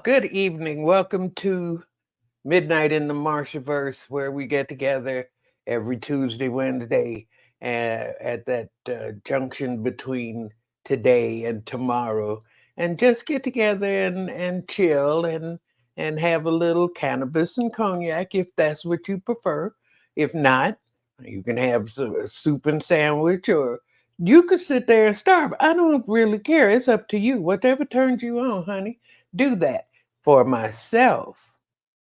Good evening. Welcome to Midnight in the Marshaverse, where we get together every Tuesday, Wednesday, at that junction between today and tomorrow, and just get together and chill and have a little cannabis and cognac if that's what you prefer. If not, you can have a soup and sandwich, or you could sit there and starve. I don't really care. It's up to you. Whatever turns you on, honey, do that. For myself,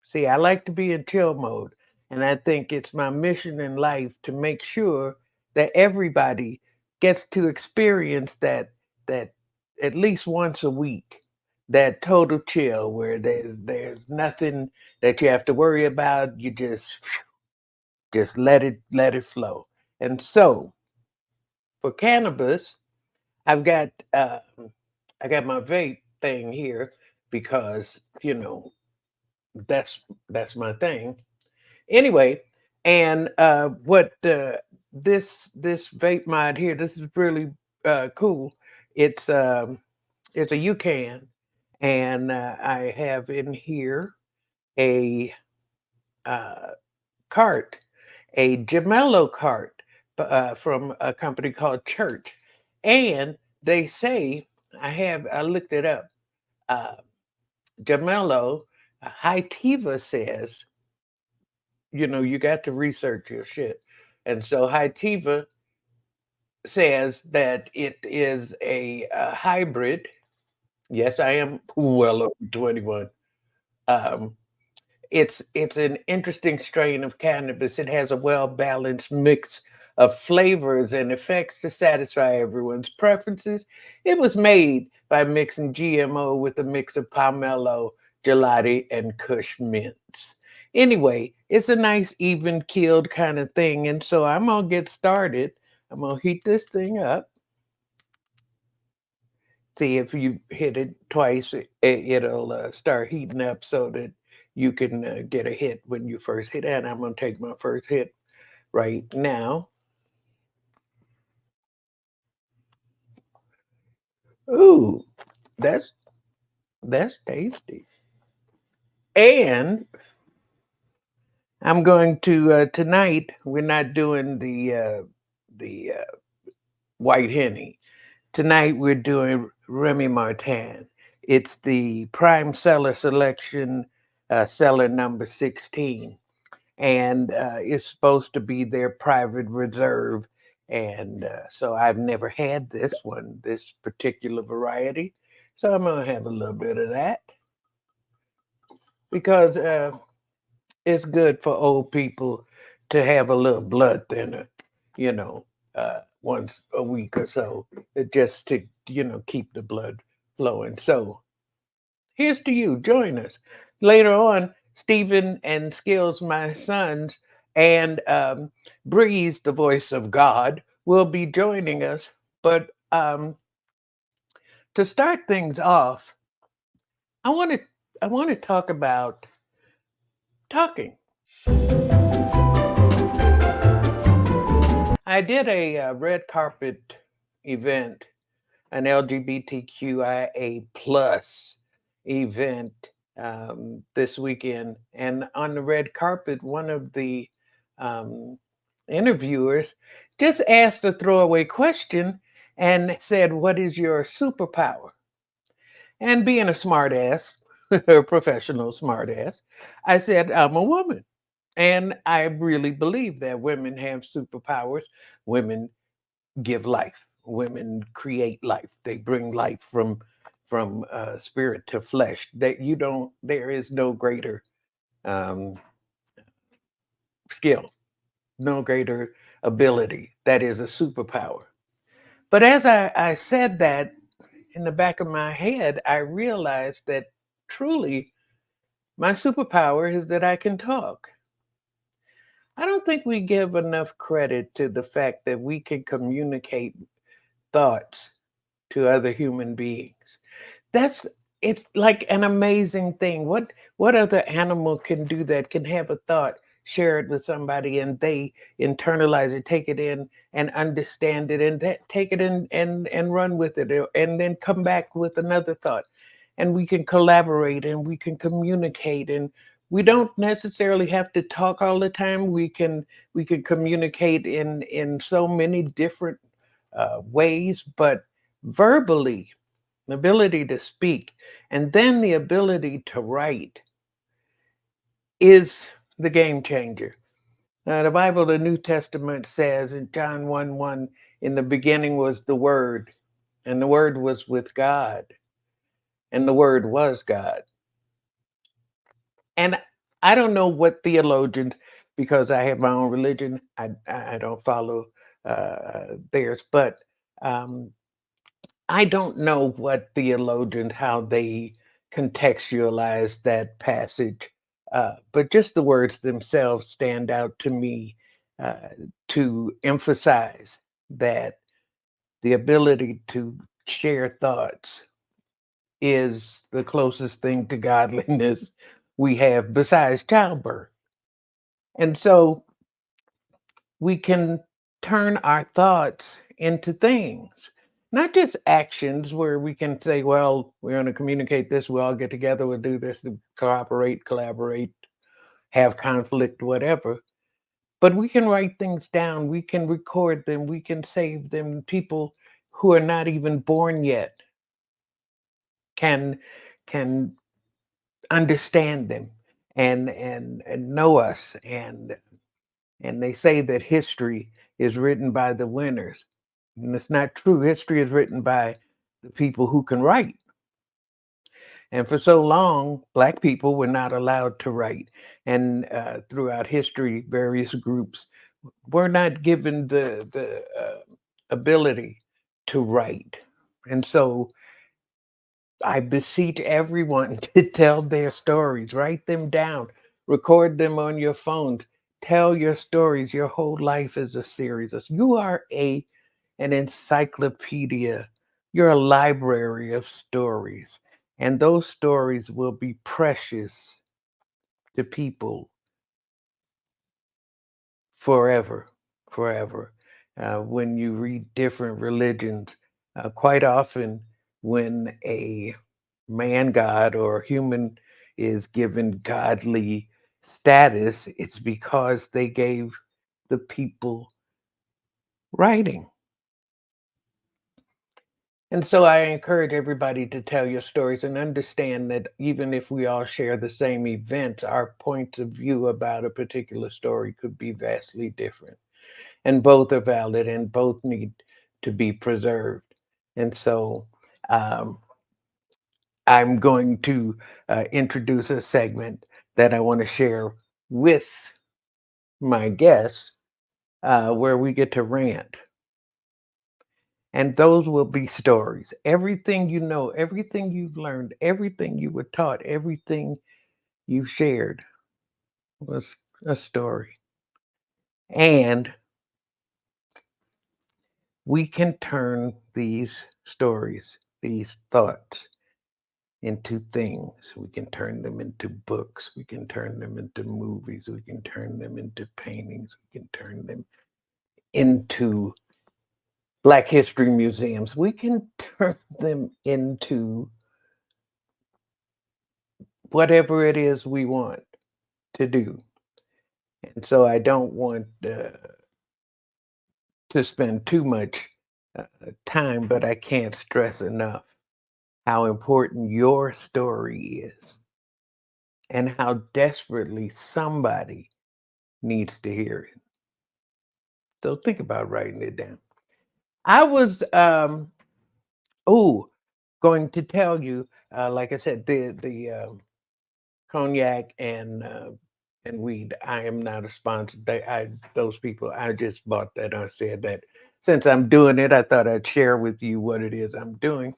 see, I like to be in chill mode, and I think it's my mission in life to make sure that everybody gets to experience that at least once a week, that total chill where there's nothing that you have to worry about. You just let it flow. And so for cannabis, I've got I got my vape thing here because that's my thing. Anyway, and what this vape mod here, this is really cool. It's it's a UCAN, and I have in here a uh, cart, a Gemello cart from a company called Church, and they say I looked it up. Uh, Gemello, High Tiva says you got to research your shit. And so Hytiva says that it is a hybrid. Yes, I am well over 21. Um, it's an interesting strain of cannabis. It has a well-balanced mix of flavors and effects to satisfy everyone's preferences. It was made by mixing GMO with a mix of pomelo, gelati, and Kush mints. Anyway, it's a nice even keeled kind of thing. And so I'm gonna get started. I'm gonna heat this thing up. See if you hit it twice, it'll start heating up so that you can get a hit when you first hit. And I'm going to take my first hit right now. Ooh, that's that's tasty. And I'm going to tonight. We're not doing the white henny. Tonight we're doing Remy Martin. It's the prime seller selection, seller number 16. And it's supposed to be their private reserve. And so I've never had this one, this particular variety. So I'm going to have a little bit of that because it's good for old people to have a little blood thinner, once a week or so, just to, keep the blood flowing. So here's to you. Join us. Later on, Stephen and Skills, my sons, and Breeze, the voice of God, will be joining us. But to start things off, I want to I want to talk about talking. I did a red carpet event, an LGBTQIA plus event this weekend. And on the red carpet, one of the um, interviewers just asked a throwaway question and said, "What is your superpower?" And being a smartass, a professional smartass, I said, "I'm a woman." And I really believe that women have superpowers. Women give life. Women create life. They bring life from spirit to flesh. That you don't. There is no greater um, skill, no greater ability. That is a superpower. But as I said that, in the back of my head, I realized that truly my superpower is that I can talk. I don't think we give enough credit to the fact that we can communicate thoughts to other human beings. That's it's like an amazing thing. What other animal can do that? Can have a thought, share it with somebody, and they internalize it, take it in, and understand it, and take it in and run with it, and then come back with another thought. and we can collaborate and we can communicate, and we don't necessarily have to talk all the time. We can communicate in so many different ways, but verbally, the ability to speak, and then the ability to write is the game changer. The Bible, the New Testament says in John 1 1, in the beginning was the Word, and the Word was with God, and the Word was God. And I don't know what theologians, because I have my own religion, I don't follow theirs, but um, I don't know what theologians, how they contextualize that passage, but just the words themselves stand out to me uh, to emphasize that the ability to share thoughts is the closest thing to godliness we have besides childbirth. And so we can turn our thoughts into things, not just actions where we can say, well, we're going to communicate this, we all get together, we'll do this, cooperate, collaborate, have conflict, whatever. But we can write things down, we can record them, we can save them. People who are not even born yet can can understand them and know us, and they say that history is written by the winners. And it's not true. History is written by the people who can write. And for so long, Black people were not allowed to write. And throughout history, various groups were not given the ability to write. And so I beseech everyone to tell their stories, write them down, record them on your phones, tell your stories. Your whole life is a series. You are an encyclopedia. You're a library of stories. And those stories will be precious to people forever, forever. When you read different religions, quite often when a man god or human is given godly status, it's because they gave the people writing. And so I encourage everybody to tell your stories and understand that even if we all share the same events, our points of view about a particular story could be vastly different. And both are valid and both need to be preserved. And so um, I'm going to introduce a segment that I want to share with my guests where we get to rant. And those will be stories. Everything you know, everything you've learned, everything you were taught, everything you shared was a story. And we can turn these stories, these thoughts, into things. We can turn them into books. We can turn them into movies. We can turn them into paintings. We can turn them into Black History museums. We can turn them into whatever it is we want to do. And so I don't want to spend too much time, but I can't stress enough how important your story is and how desperately somebody needs to hear it. So think about writing it down. I was oh going to tell you, like I said, the cognac and weed. I am not a sponsor. Those people. I just bought that. I said that since I'm doing it, I thought I'd share with you what it is I'm doing.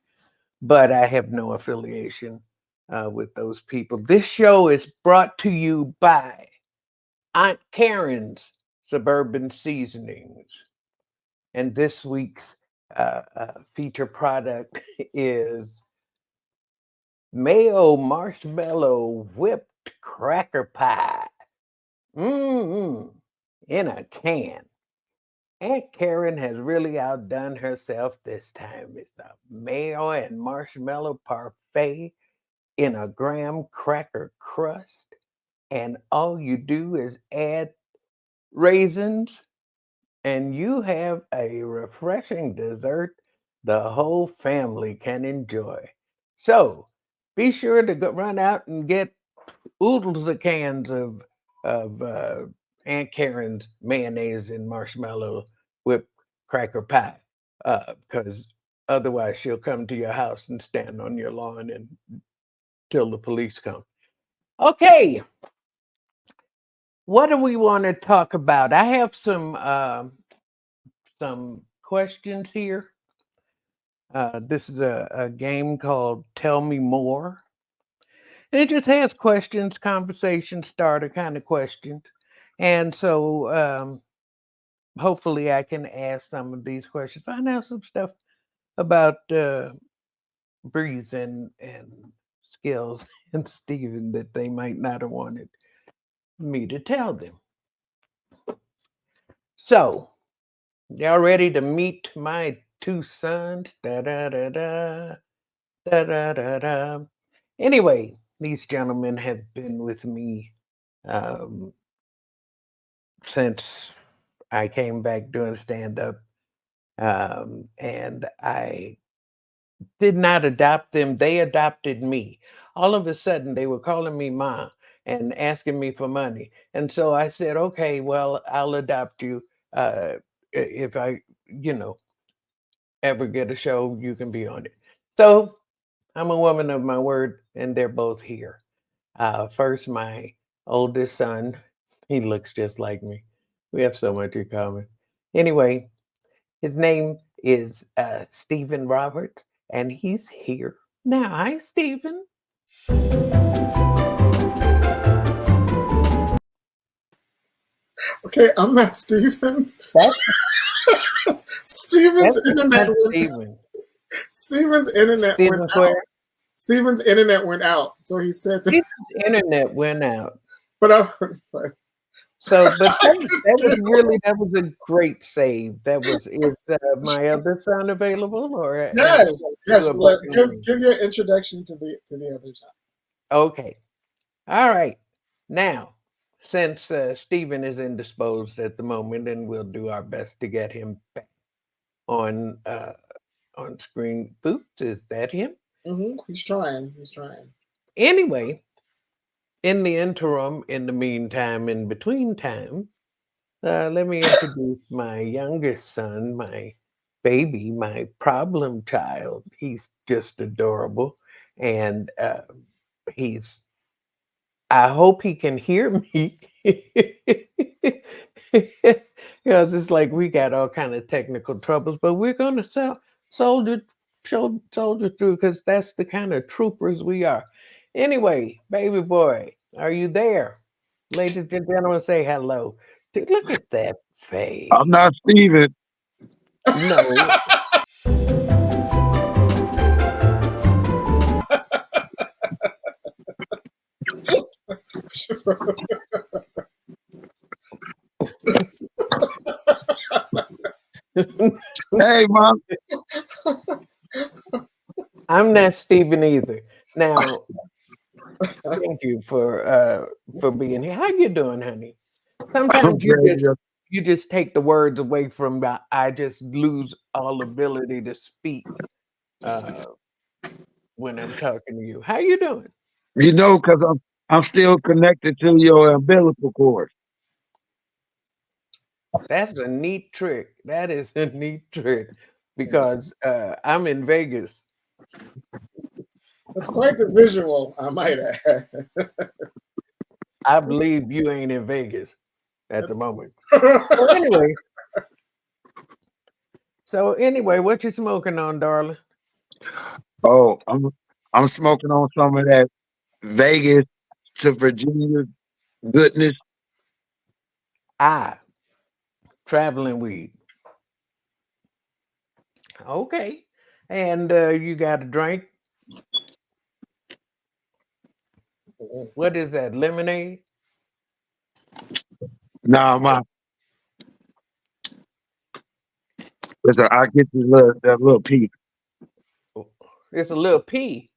But I have no affiliation with those people. This show is brought to you by Aunt Karen's Suburban Seasonings. And this week's feature product is mayo marshmallow whipped cracker pie. Mm-hmm. In a can. Aunt Karen has really outdone herself this time. It's a mayo and marshmallow parfait. in a graham cracker crust, and all you do is add raisins, and you have a refreshing dessert the whole family can enjoy. So be sure to run out and get oodles of cans of Aunt Karen's mayonnaise and marshmallow whipped cracker pie, because otherwise she'll come to your house and stand on your lawn and till the police come. Okay, what do we want to talk about? I have some questions here. This is a game called Tell Me More. And it just has questions, conversation starter kind of questions. And so hopefully I can ask some of these questions, find out some stuff about Breeze and Skills and Steven that they might not have wanted me to tell them. So, y'all ready to meet my two sons? Da da da da da da da da. Anyway, these gentlemen have been with me um, since I came back doing stand up, and I did not adopt them. They adopted me. All of a sudden, they were calling me Ma and asking me for money. And so I said, okay, well, I'll adopt you. If I, you know, ever get a show, you can be on it. So I'm a woman of my word, and they're both here. First, my oldest son, he looks just like me. We have so much in common. Anyway, his name is Stephen Roberts, and he's here now. Hi, Stephen. Okay, I'm not Steven. That's Steven's that's internet not went. Stephen. Steven's internet went Stephen out. Square. Steven's internet went out, so he said that. Stephen's internet went out. But but So, but I could that was still. really that was a great save. That was is my other son available, or Yes, do yes. a Let, broken give wing? give your introduction to the other side. Okay. All right. Now, since Stephen is indisposed at the moment, and we'll do our best to get him back on on screen. Boots, is that him? He's trying. He's trying. Anyway, in the interim, in the meantime, in between time, let me introduce my youngest son, my baby, my problem child. He's just adorable, and he's I hope he can hear me. It's like we got all kind of technical troubles, but we're gonna soldier soldier through because that's the kind of troopers we are. Anyway, baby boy, are you there? Ladies and gentlemen, say hello. Look at that I'm face. not Steven. No, Hey, mom. I'm not Stephen either. Now, thank you for being here. How you doing, honey? I'm Sometimes great. you just take the words away from me. I just lose all ability to speak uh, when I'm talking to you. How you doing? You know, because I'm still connected to your umbilical cord. That's a neat trick. That is a neat trick because I'm in Vegas. That's quite the visual, I might add. I believe you ain't in Vegas at the That's- moment. So anyway, what you smoking on, darling? Oh, I'm smoking on some of that Vegas to Virginia goodness. Ah, traveling weed. Okay, and you got a drink. What is that? Lemonade? Now, I get that little piece. Oh, it's a little pea.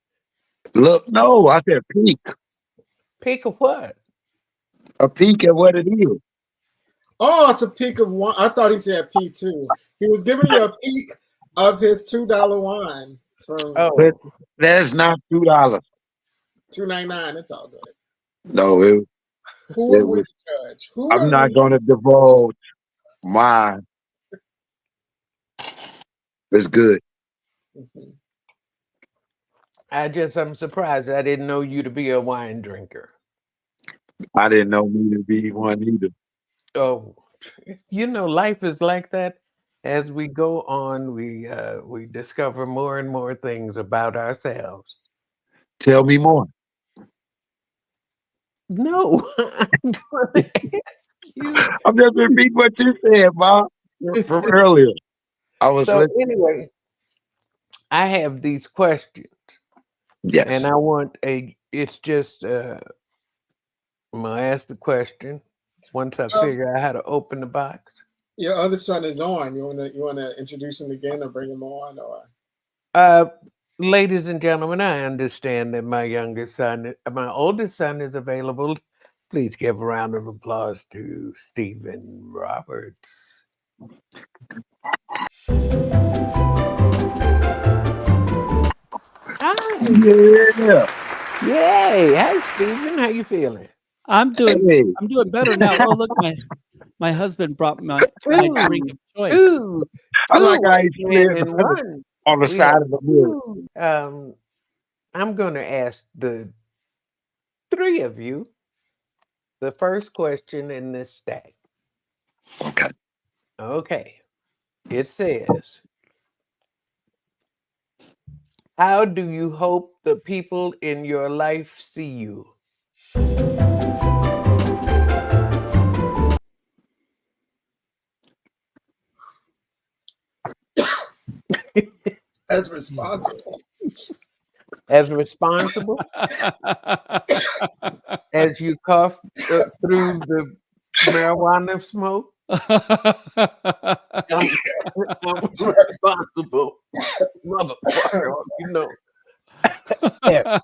Look, no, I said peek. Pick of what? A peek at what it is. Oh, it's a peak of one. I thought he said P2. He was giving you a peek of his $2 wine from But Oh, that's not $2. $2.99. It's all good. No, Who it are we was. to judge? Who I'm are not we? going to divulge mine. It's good. Mhm. I'm surprised I didn't know you to be a wine drinker. I didn't know me to be one either. Oh, life is like that. As we go on, we discover more and more things about ourselves. Tell me more. No, I'm going to ask you. I'm just repeating what you said, Ma, from earlier. I was So listening. anyway, I have these questions, and Yes. I want a. It's just I'm gonna ask the question once I Um, figure out how to open the box. your other son is on. You wanna introduce him again or bring him on or? Uh, Ladies and gentlemen, I understand that my oldest son is available. Please give a round of applause to Stephen Roberts. Hi. Yeah. Yay. Hey, Stephen. How you feeling? I'm doing Hey. I'm doing better now. Oh, look, my husband brought my drink Two, of choice. two, I two like how he white men slid in one. on the We have side of the mirror. two. I'm going to ask the three of you the first question in this stack. Okay. Okay. It says, how do you hope the people in your life see you? As responsible. As responsible as you cough through the marijuana smoke? I'm, I'm responsible, motherfucker. Yeah.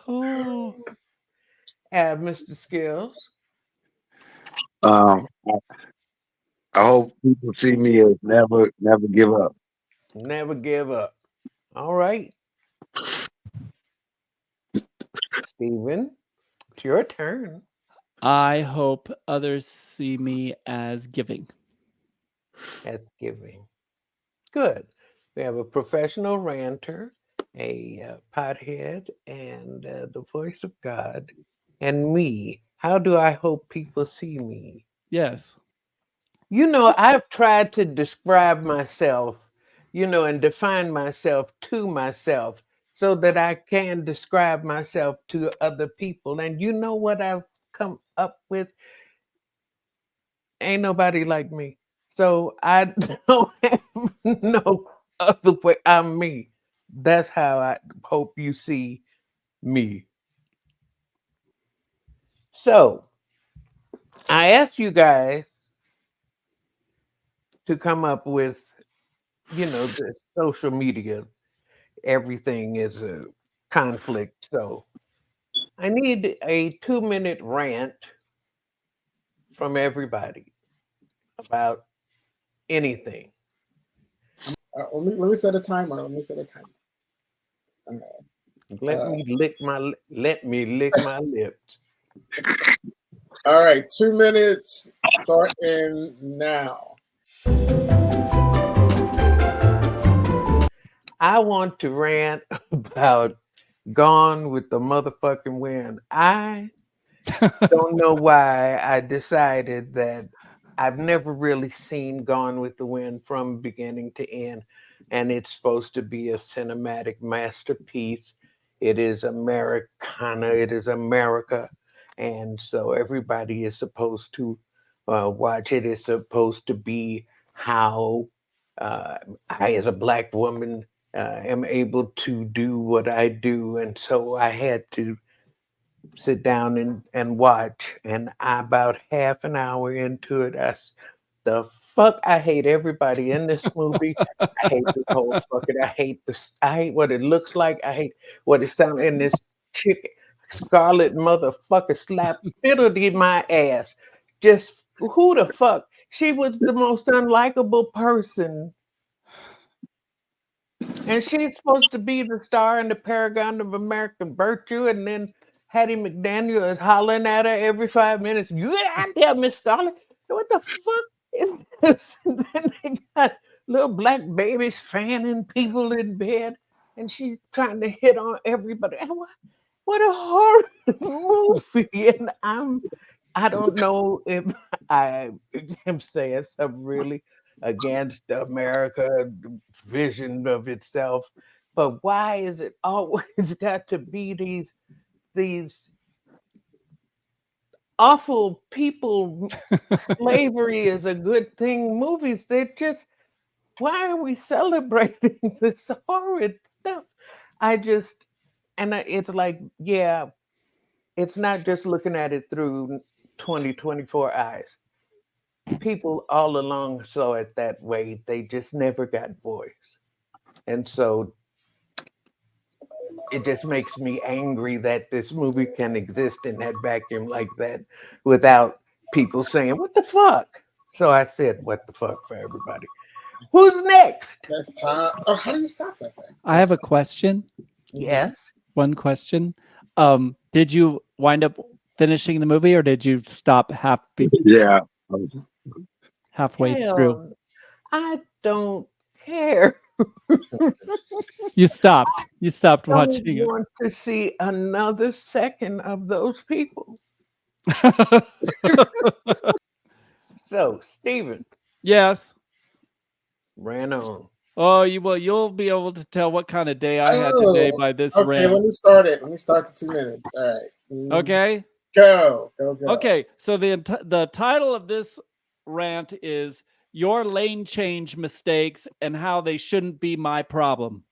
Oh, Mr. Skills, Um, I hope people see me as never give up. never give up. All right, Stephen, it's your turn. I hope others see me as giving. That's giving. Good. We have a professional ranter, a pothead, and the voice of God, and me. How do I hope people see me? Yes. I've tried to describe myself, and define myself to myself so that I can describe myself to other people. And you know what I've come up with? Ain't nobody like me. So I don't have no other way. I'm me. That's how I hope you see me. So I asked you guys to come up with, the social media. Everything is a conflict. So I need a 2-minute rant from everybody about anything. Let me set a timer. Let me set a timer. Let Uh, me lick my lips. all right, 2 minutes starting now. I want to rant about Gone with the motherfucking Wind. I don't know why I decided that I've never really seen Gone with the Wind from beginning to end, and it's supposed to be a cinematic masterpiece. It is Americana, it is America, and so everybody is supposed to watch it. It's supposed to be how uh, I, as a black woman, am able to do what I do, and so I had to sit down and watch. And I, about half an hour into it, the fuck? I hate everybody in this movie. I hate this whole fucking. I hate this. I hate what it looks like. I hate what it sounds. And this chick, Scarlet motherfucker, slapped fiddled in my ass. Just who the fuck? She was the most unlikable person. And she's supposed to be the star and the paragon of American virtue, and then Hattie McDaniel is hollering at her every 5 minutes. You out there, Miss Scarlet? What the fuck is this? And then they got little black babies fanning people in bed, and she's trying to hit on everybody. And what a horrible movie! And I don't know if I am saying something really against America vision of itself, but why is it always got to be these awful people? Slavery is a good thing. Movies, they just, why are we celebrating this horrid stuff? It's like, yeah, it's not just looking at it through 2024 eyes. People all along saw it that way. They just never got voice. And so it just makes me angry that this movie can exist in that vacuum like that without people saying, what the fuck? So I said, what the fuck for everybody. Who's next? That's time. Oh, how do you stop that thing? I have a question. Yes. One question. Did you wind up finishing the movie, or did you stop Yeah. halfway Hell, through? I don't care. You stopped. You stopped I watching don't it. want to see another second of those people. So, Stephen Yes. ran on. Oh, you'll be able to tell what kind of day I had today by this Okay, rant. let me start it. Let me start the 2 minutes. All right. Okay. Go. Okay. So the title of this rant is "Your Lane Change Mistakes and How They Shouldn't Be My Problem."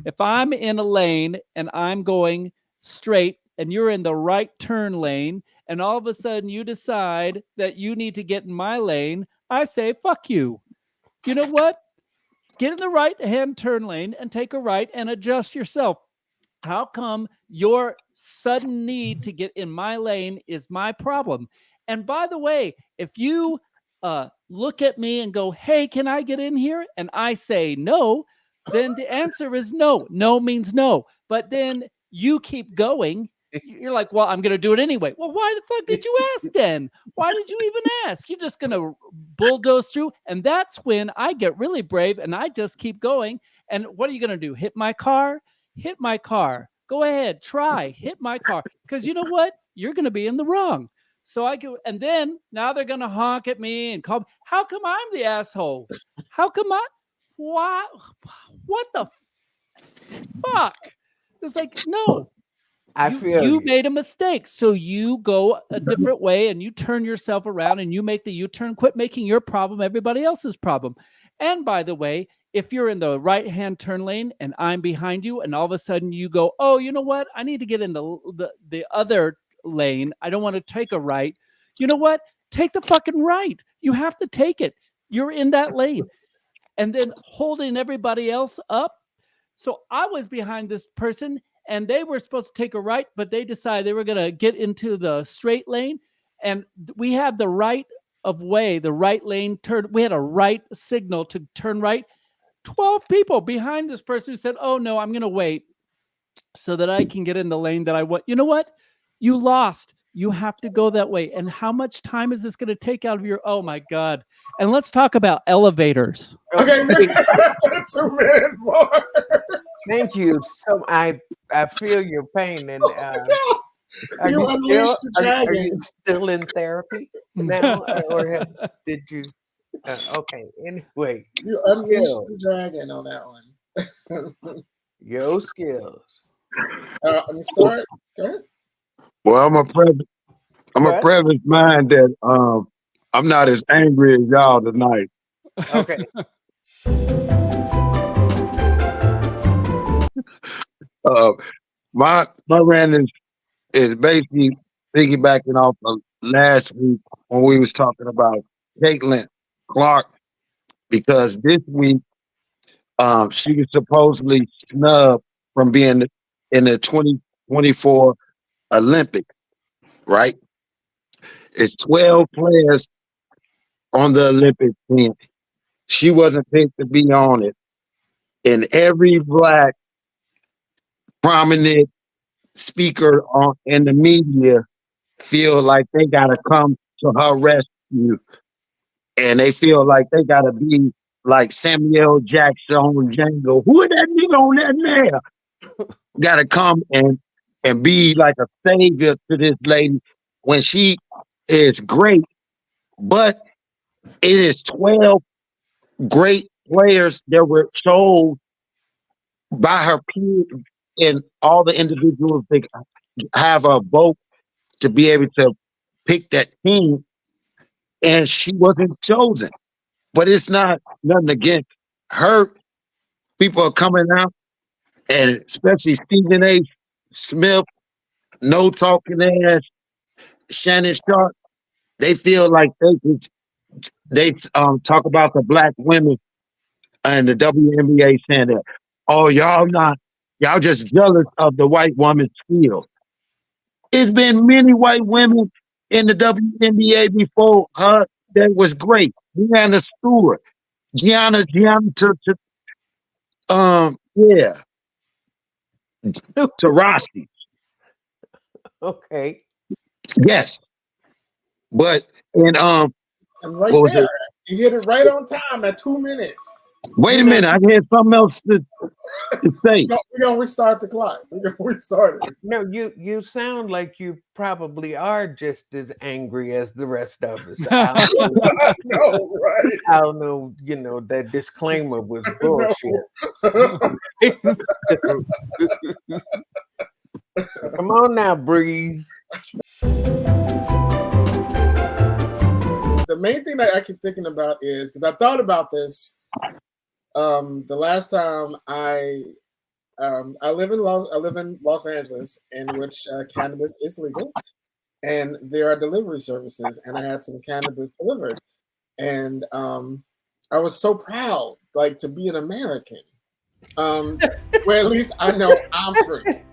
If I'm in a lane and I'm going straight and you're in the right turn lane, and all of a sudden you decide that you need to get in my lane, I say, fuck you. You know what? Get in the right hand turn lane and take a right and adjust yourself. How come your sudden need to get in my lane is my problem? And by the way, if you look at me and go, hey, can I get in here? And I say no, then the answer is no. No means no. But then you keep going. You're like, well, I'm going to do it anyway. Well, why the fuck did you ask then? Why did you even ask? You're just going to bulldoze through. And that's when I get really brave and I just keep going. And what are you going to do? Hit my car? Hit my car. Go ahead. Try. Hit my car. Because you know what? You're going to be in the wrong. So I go, and then now they're going to honk at me and call me. How come I'm the asshole? How come why? What the fuck? It's like, no. You made a mistake. So you go a different way and you turn yourself around and you make the U-turn. Quit making your problem everybody else's problem. And by the way, if you're in the right-hand turn lane and I'm behind you and all of a sudden you go, oh, you know what? I need to get in the other lane. I don't want to take a right. You know what? Take the fucking right. You have to take it. You're in that lane. And then holding everybody else up. So I was behind this person and they were supposed to take a right, but they decided they were going to get into the straight lane. And we had the right of way, the right lane turn. We had a right signal to turn right. 12 people behind this person who said, oh, no, I'm going to wait so that I can get in the lane that I want. You know what? You lost. You have to go that way. And how much time is this going to take out of your, oh, my God. And let's talk about elevators. Okay, 2 minutes more. Thank you. So I feel your pain. And are you still in therapy now? Or did you? Okay, anyway. You unleashed the dragon on that one. Yo, skills. Let me start. Go ahead. Well, I'm a preface mind that I'm not as angry as y'all tonight. Okay. My rant is basically piggybacking off of last week when we was talking about Caitlin Clark, because this week she was supposedly snubbed from being in the 2024 Olympic, right? It's 12 players on the Olympic team. She wasn't picked to be on it. And every black prominent speaker in the media feel like they gotta come to her rescue, and they feel like they gotta be like Samuel Jackson on Django. Who is that nigga on that there? Gotta come and be like a savior to this lady when she is great, but it is 12 great players that were chose by her peers and all the individuals that have a vote to be able to pick that team, and she wasn't chosen. But it's not nothing against her. People are coming out, and especially Stephen A. Smith, no talking ass, Shannon Sharp. They feel like they talk about the black women and the WNBA saying that, oh, y'all just jealous of the white woman's skill. It's been many white women in the WNBA before her that was great. Deanna Stewart, Gianna, yeah, Taurasi, Okay. yes. But And what right was there, it? you hit it right on time at 2 minutes. Wait a minute, I had something else to say. We're gonna restart the clock. We're gonna restart it. No, you sound like you probably are just as angry as the rest of us. I No, right? don't know, that disclaimer was bullshit. Come on now, Breeze. The main thing that I keep thinking about is because I thought about this the last time I live in Los Angeles, in which cannabis is legal, and there are delivery services, and I had some cannabis delivered, and I was so proud, like, to be an American, where at least I know I'm free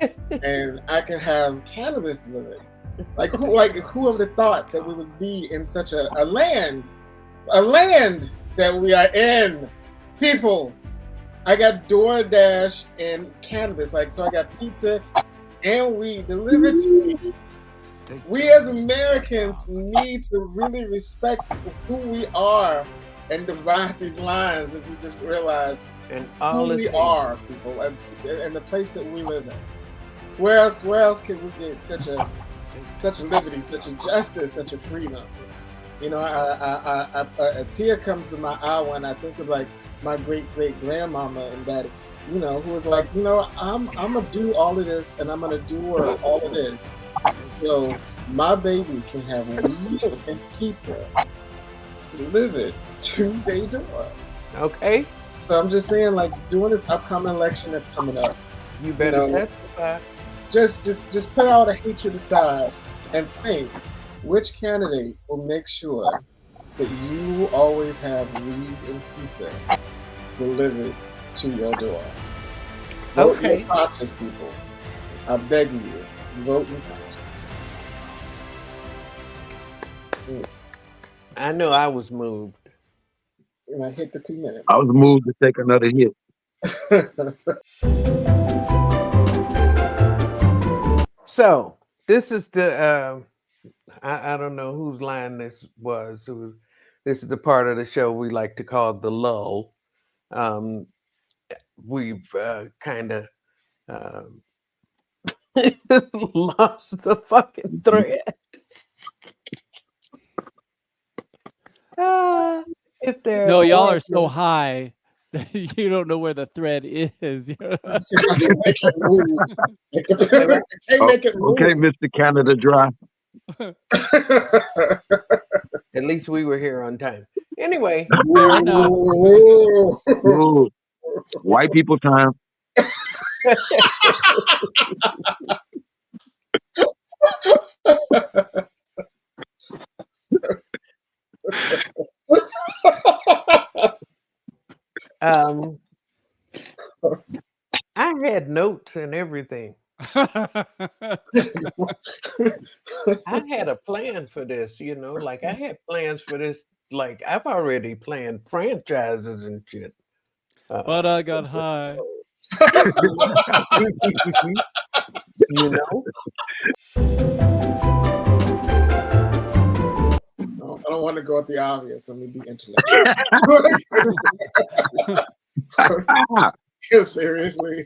and I can have cannabis delivered. Like who would have thought that we would be in such a land that we are in, people. I got DoorDash and cannabis, so I got pizza and weed delivered to me. We as Americans need to really respect who we are and divide these lines if we just realize who we are, people, and the place that we live in. Where else can we get such a liberty, such a justice, such a freedom? A tear comes to my eye when I think of like my great grandmama and daddy, who was like, I'm gonna do all of this and I'm gonna do all of this so my baby can have weed and pizza delivered to their door. Okay. So I'm just saying, like, during this upcoming election that's coming up, You better testify. just put all the hatred aside and think which candidate will make sure that you always have weed and pizza delivered to your door. Vote Okay. your conscience, people. I beg you, vote your conscience. I know I was moved. And I hit the 2 minutes. I was moved to take another hit. So this is the I don't know whose line this was. This is the part of the show we like to call the lull. We've kind of lost the fucking thread. If there No, y'all are so high that you don't know where the thread is. See if I can make it move. I can't make it move. Okay, Mr. Canada Dry. At least we were here on time. Anyway, Fair enough. Ooh. White people time. and everything. Well, I had a plan for this, like I had plans for this. Like I've already planned franchises and shit. but I got high. you know, I don't want to go with the obvious. Let me be intellectual. Seriously,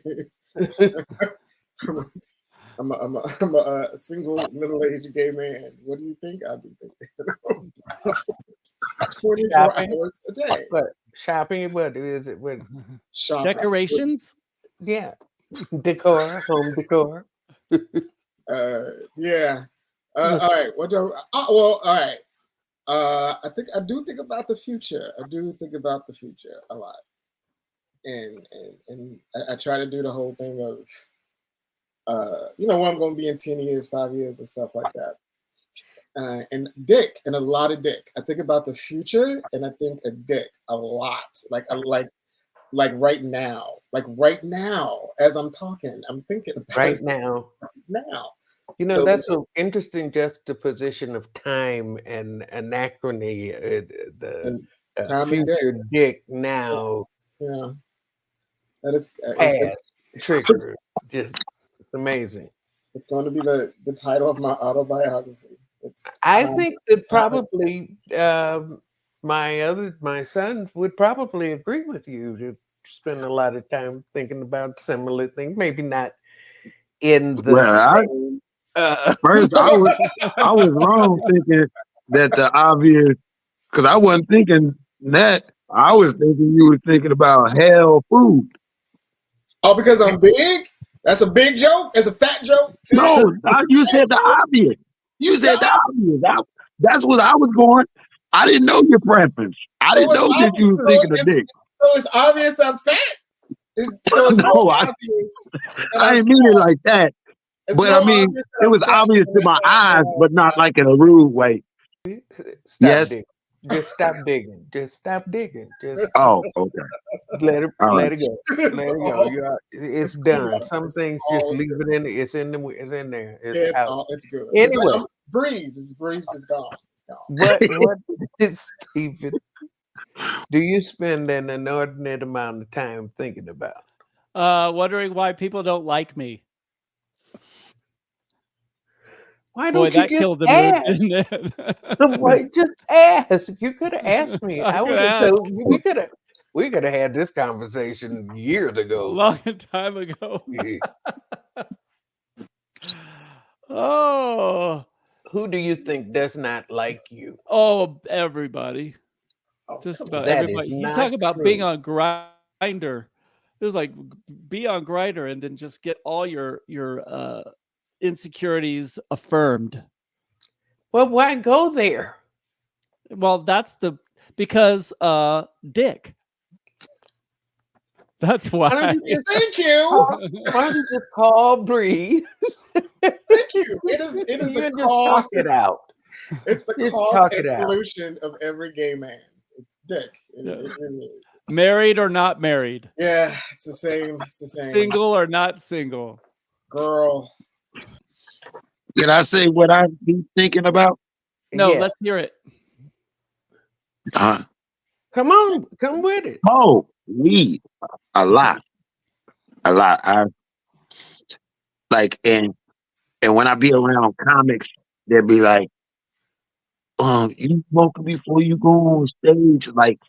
I'm a single middle-aged gay man. What do you think I'd be thinking? 24 hours a day. But shopping, what is it? What? Shopping. Decorations? Yeah, decor, home decor. Yeah. All right. All right. I do think about the future. I do think about the future a lot, and I try to do the whole thing of, where I'm going to be in 10 years, 5 years, and stuff like that. And dick, and a lot of dick. I think about the future, and I think of dick a lot. Like right now, as I'm talking, I'm thinking about Right it now. now. So that's an interesting juxtaposition of time and anachrony. The future dick now. Yeah, that is past trigger. Just amazing. It's going to be the title of my autobiography. I think that probably my sons would probably agree with you to spend a lot of time thinking about similar things. Maybe not in the same. First, I was wrong thinking that the obvious, because I wasn't thinking that. I was thinking you were thinking about hell food. Oh, because I'm big? That's a big joke? That's a fat joke? No, you said the obvious. You said the obvious. That's what I was going. I didn't know your preference. I didn't know that you were thinking of dick. So it's obvious I'm fat? So it's no, obvious. I didn't mean it like that. But I mean, it was obvious to my eyes, but not like in a rude way. Digging. Just stop digging. Just stop digging. Just okay. Let it go. Let it go. It's done. Some things just leave it in. It's in there. It's good. Anyway, breeze. It's breeze is gone. It's gone. What is Stephen? Do you spend an inordinate amount of time thinking about? Wondering why people don't like me. Why don't you just ask? Mood, didn't it? Why just ask? You could have asked me. I would have told you. We could have had this conversation years ago. A long time ago. Oh. Who do you think does not like you? Oh, everybody. Just about everybody. You talk about being on Grindr. It was like be on Grindr and then just get all your insecurities affirmed. Well, why go there? Well, because dick. That's why. Thank you. Why don't you just call Bree? Thank you. It is the cause. Talk it out. It's the cause and solution of every gay man. It's dick. It really is. Married or not married? Yeah, it's the same. It's the same. Single or not single? Girl. Did I say what I be thinking about? No, let's hear it. Come on, come with it. Oh, weed. A lot. I like, and when I be around comics, they'll be like, you smoking before you go on stage? Like,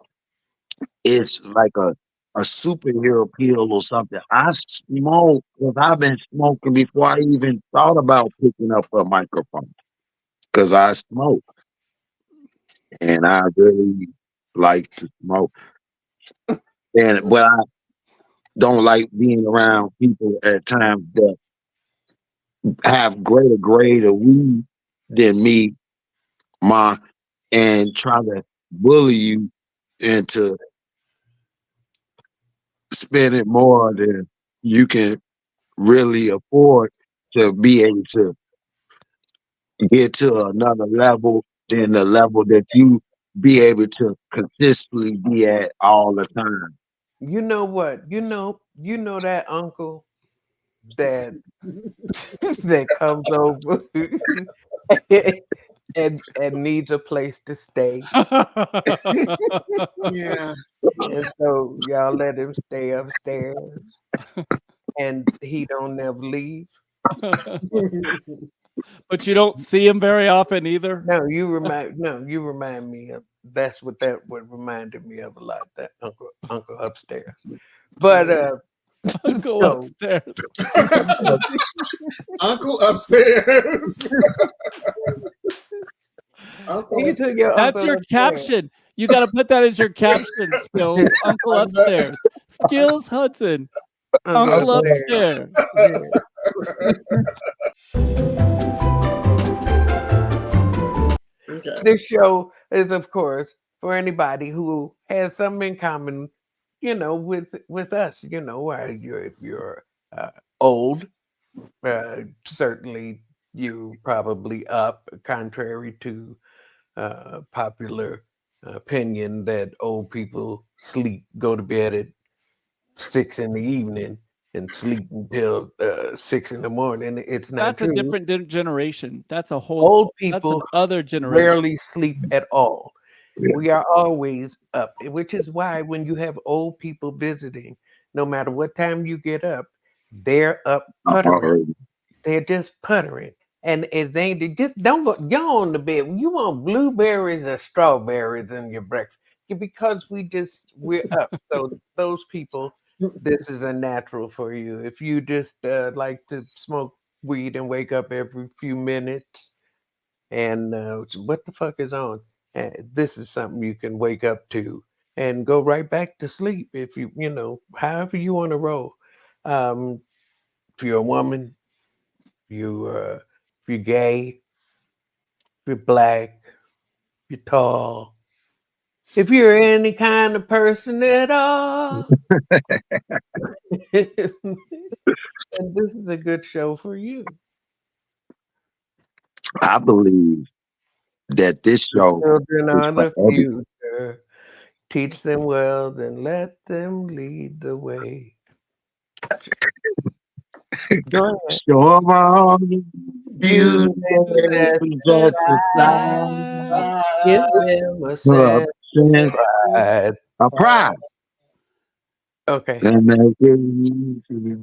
it's like a superhero pill or something. I smoke because I've been smoking before I even thought about picking up a microphone. Because I smoke. And I really like to smoke. But I don't like being around people at times that have greater grade of weed than me, and try to bully you into spending more than you can really afford to be able to get to another level than the level that you be able to consistently be at all the time. You know what? You know that uncle that that comes over and needs a place to stay. Yeah. And so y'all let him stay upstairs and he don't never leave. But you don't see him very often either. No, you remind me of that's what reminded me of a lot, that uncle upstairs. But Go so upstairs. Uncle upstairs. Uncle you upstairs. took your That's uncle your upstairs. caption. You got to put that as your caption, Skillz. Uncle upstairs. Skillz Hudson. Uncle upstairs. Yeah. Okay. This show is, of course, for anybody who has something in common, with us. If you're old, certainly you probably up, contrary to popular opinion that old people go to bed at 6 in the evening and sleep until 6 in the morning. It's not That's true. a different generation. That's a whole. Old That's people another generation. rarely sleep at all. Yeah. We are always up, which is why when you have old people visiting, no matter what time you get up, they're up puttering. They're just puttering. And they just don't go on the bed. You want blueberries or strawberries in your breakfast because we're up. So those people, this is a natural for you. If you just like to smoke weed and wake up every few minutes and what the fuck is on? This is something you can wake up to and go right back to sleep if however you want to roll. If you're a woman, if you're gay, if you're black, if you're tall, if you're any kind of person at all, and this is a good show for you. I believe that this show Children is are for the everyone. future. Teach them well, then let them lead the way. Go ahead. Show 'em all You you possess the side give them a of sense sense of pride. of pride. Okay. And make it easy.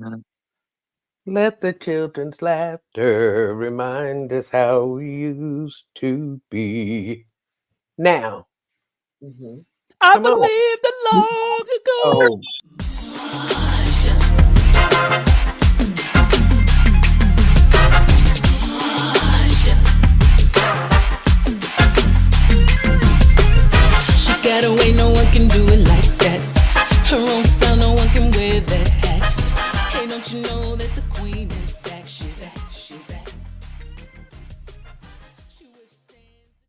Let the children's laughter remind us how we used to be. Now, Mhm. I come on. believed it long ago. Oh, She got away, no one can do it like that. Her own style, no one can wear that hat. Hey, don't you know that the queen is